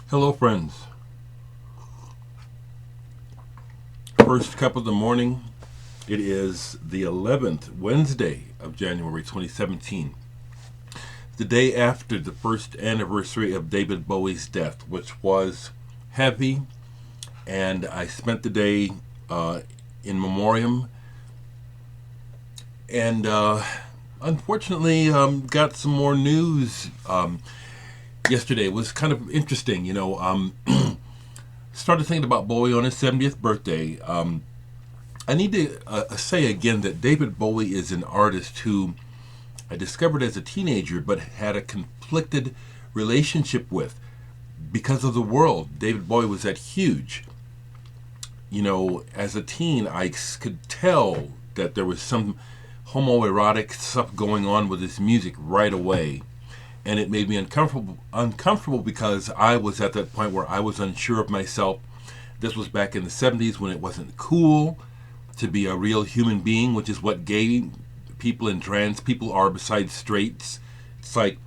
Hello, friends. First cup of the morning. It is the 11th Wednesday of January 2017, the day after the first anniversary of David Bowie's death, which was heavy, and I spent the day in memoriam, and unfortunately got some more news yesterday. It was kind of interesting, started thinking about Bowie on his 70th birthday. I need to say again that David Bowie is an artist who I discovered as a teenager but had a conflicted relationship with because of the world. David Bowie was that huge. As a teen, I could tell that there was some homoerotic stuff going on with his music right away. And it made me uncomfortable because I was at that point where I was unsure of myself. This was back in the 70s when it wasn't cool to be a real human being, which is what gay people and trans people are besides straights. It's like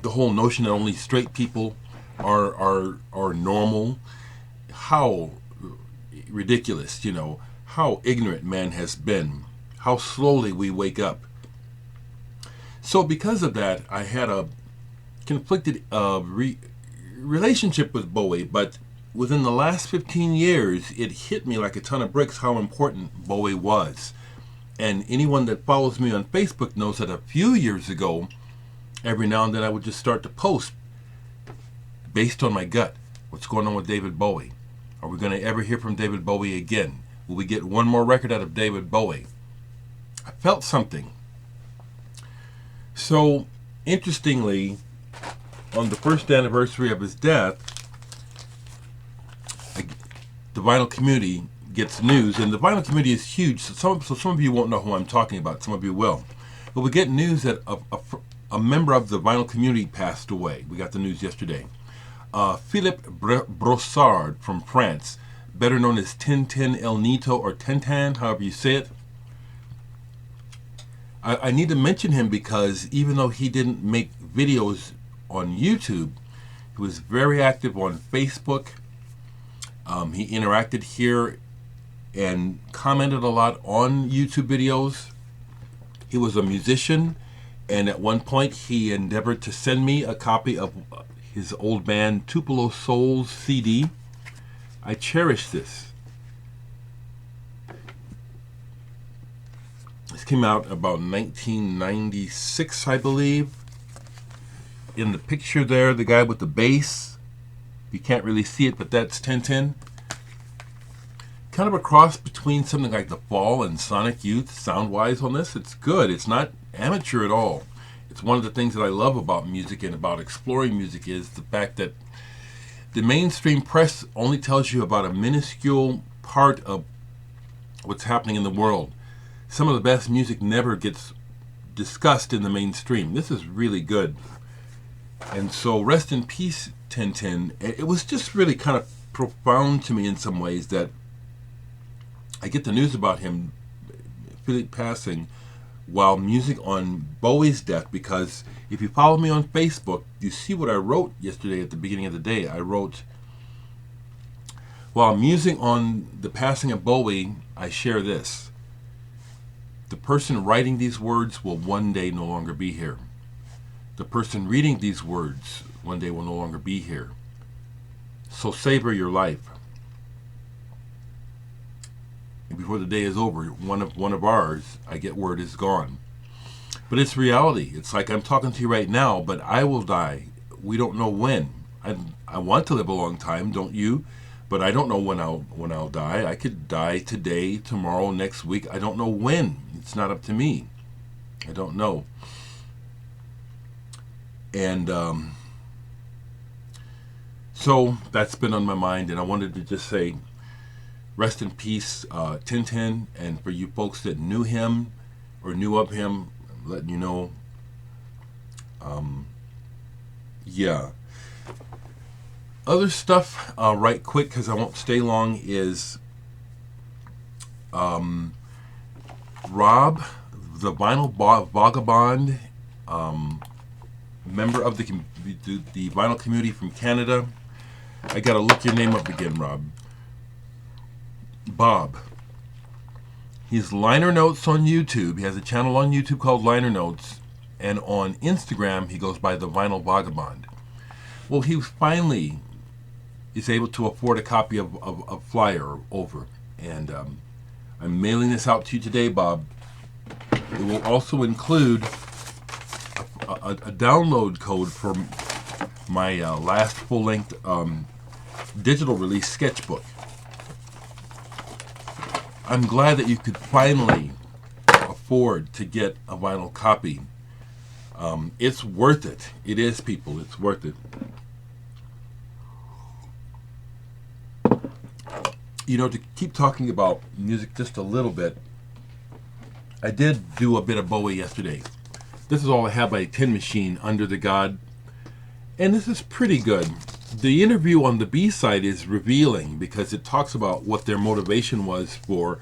the whole notion that only straight people are normal. How ridiculous, how ignorant man has been, how slowly we wake up. So because of that, I had a conflicted relationship with Bowie, but within the last 15 years, it hit me like a ton of bricks how important Bowie was. And anyone that follows me on Facebook knows that a few years ago, every now and then I would just start to post based on my gut. What's going on with David Bowie? Are we going to ever hear from David Bowie again? Will we get one more record out of David Bowie? I felt something. So, interestingly, on the first anniversary of his death, the vinyl community gets news, and the vinyl community is huge, so some of you won't know who I'm talking about, some of you will. But we get news that a member of the vinyl community passed away. We got the news yesterday. Philippe Brossard from France, better known as Tintin ElNito or Tintin, however you say it. I need to mention him because even though he didn't make videos on YouTube, he was very active on Facebook. He interacted here and commented a lot on YouTube videos. He was a musician, and at one point he endeavored to send me a copy of his old band Tupelo Souls CD. I cherish this. This came out about 1996, I believe. In the picture there, the guy with the bass, you can't really see it, but that's Tintin. Kind of a cross between something like The Fall and Sonic Youth, sound-wise on this. It's good. It's not amateur at all. It's one of the things that I love about music and about exploring music is the fact that the mainstream press only tells you about a minuscule part of what's happening in the world. Some of the best music never gets discussed in the mainstream. This is really good. And so rest in peace, Tintin. It was just really kind of profound to me in some ways that I get the news about him, Philip passing, while music on Bowie's death, because if you follow me on Facebook, you see what I wrote yesterday at the beginning of the day. I wrote, while musing on the passing of Bowie, I share this. The person writing these words will one day no longer be here. The person reading these words one day will no longer be here. So savor your life. And before the day is over, one of ours, I get word, is gone. But it's reality. It's like I'm talking to you right now, but I will die. We don't know when. I want to live a long time, don't you? But I don't know when I'll die. I could die today, tomorrow, next week. I don't know when. It's not up to me. I don't know. And so that's been on my mind, and I wanted to just say, rest in peace, Tintin, and for you folks that knew him or knew of him, I'm letting you know. Yeah. Other stuff, right quick, because I won't stay long, is Rob, the vinyl vagabond, member of the vinyl community from Canada, I gotta look your name up again, Rob. Bob. He's Liner Notes on YouTube. He has a channel on YouTube called Liner Notes. And on Instagram, he goes by the Vinyl Vagabond. Well, he finally is able to afford a copy of Flyer over. And I'm mailing this out to you today, Bob. It will also include a download code for my last full-length digital release sketchbook. I'm glad that you could finally afford to get a vinyl copy. It's worth it. It is, people. It's worth it. You know, to keep talking about music just a little bit, I did do a bit of Bowie yesterday. This is all I have by Tin Machine, Under the God. And this is pretty good. The interview on the B-side is revealing because it talks about what their motivation was for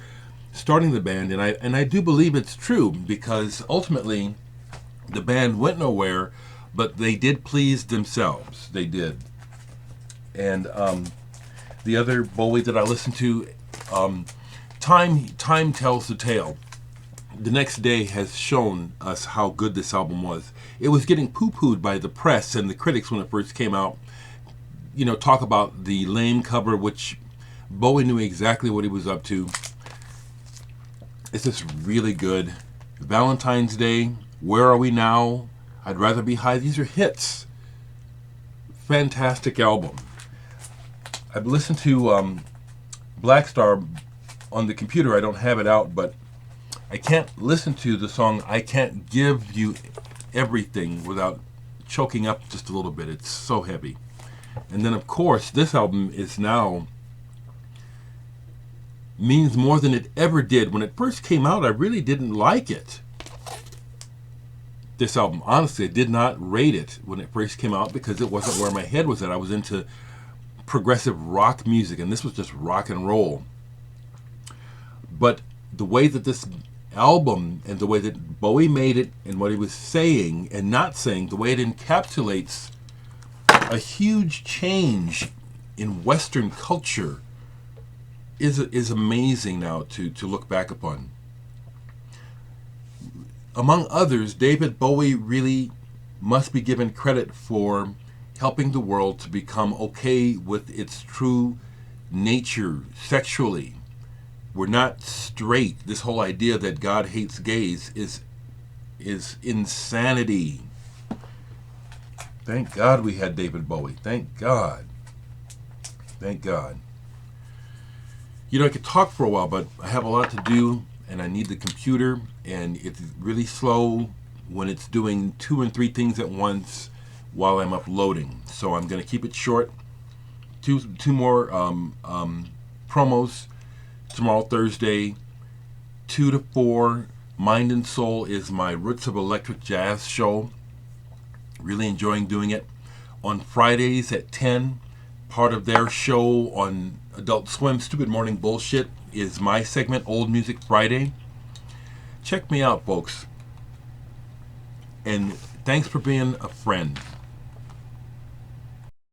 starting the band. And I do believe it's true because ultimately the band went nowhere, but they did please themselves. They did. And the other Bowie that I listened to, Time Tells the Tale. The Next Day has shown us how good this album was. It was getting poo-pooed by the press and the critics when it first came out. You know, talk about the lame cover, which Bowie knew exactly what he was up to. It's just really good. Valentine's Day, Where Are We Now, I'd Rather Be High. These are hits. Fantastic album. I've listened to Black Star on the computer. I don't have it out, but I can't listen to the song I Can't Give You Everything without choking up just a little bit. It's so heavy. And then, of course, this album is now means more than it ever did. When it first came out, I really didn't like it. This album, honestly, I did not rate it when it first came out because it wasn't where my head was at. I was into progressive rock music, and this was just rock and roll. But the way that this album and the way that Bowie made it and what he was saying and not saying, the way it encapsulates a huge change in Western culture is amazing now to look back upon. Among others, David Bowie really must be given credit for helping the world to become okay with its true nature sexually. We're not straight. This whole idea that God hates gays is insanity. Thank God we had David Bowie. Thank God. Thank God. You know, I could talk for a while, but I have a lot to do, and I need the computer, and it's really slow when it's doing 2 and 3 things at once while I'm uploading. So I'm going to keep it short. Two more promos. Tomorrow, Thursday, 2 to 4, Mind and Soul is my Roots of Electric Jazz show. Really enjoying doing it. On Fridays at 10, part of their show on Adult Swim, Stupid Morning Bullshit, is my segment, Old Music Friday. Check me out, folks. And thanks for being a friend.